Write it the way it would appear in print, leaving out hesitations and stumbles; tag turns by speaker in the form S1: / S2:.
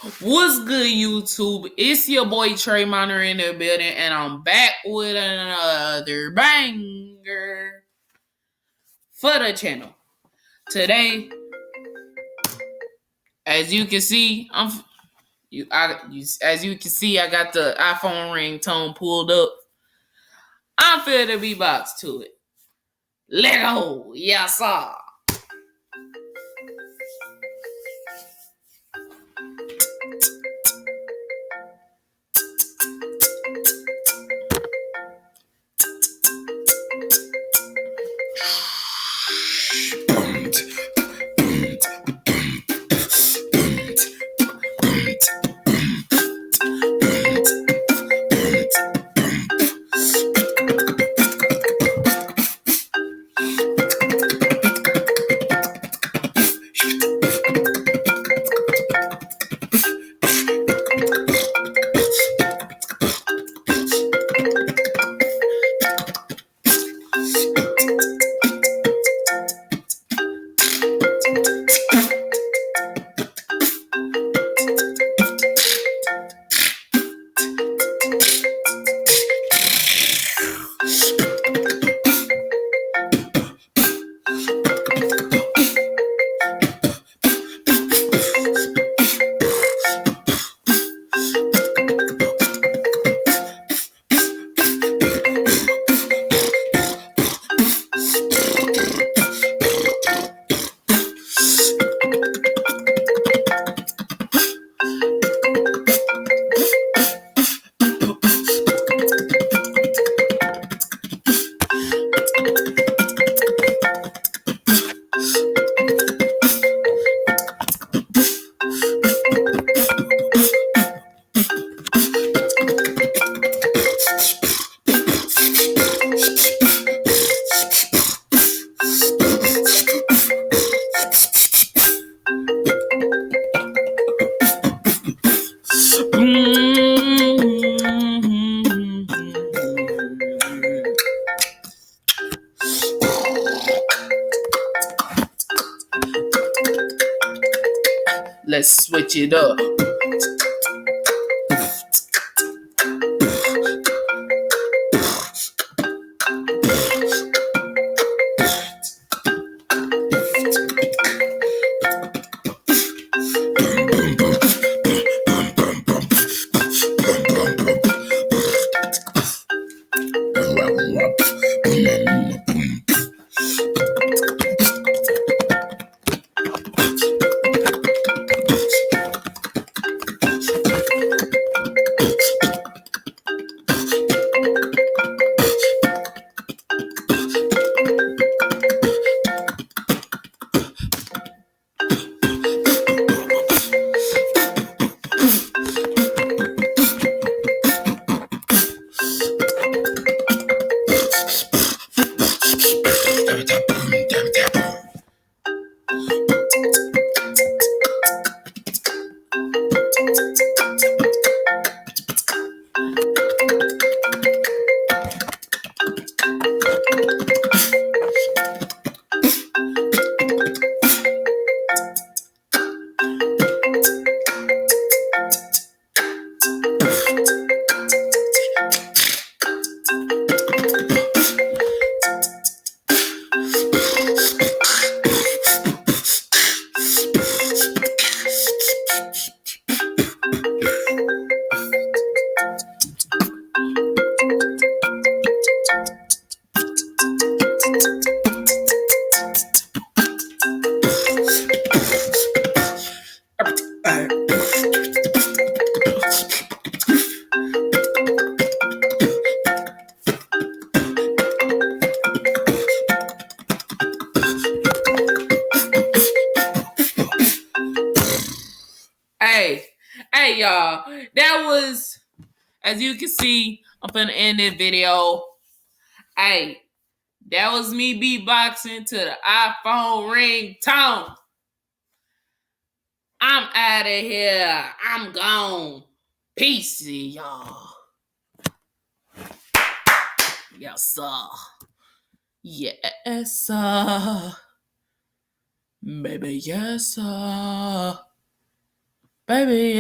S1: What's good, YouTube? It's your boy Trey Miner in the building, and I'm back with another banger for the channel. Today, as you can see, I got the iPhone ringtone pulled up. I'm finna beatbox to it. Let go, yes sir. Let's switch it up. Hey, y'all. That was, as you can see, I'm finna end this video. Hey, that was me beatboxing to the iPhone ringtone. I'm out of here. I'm gone. Peace, y'all. Yes, sir. Yes, sir. Baby, yes, sir. Baby, yes.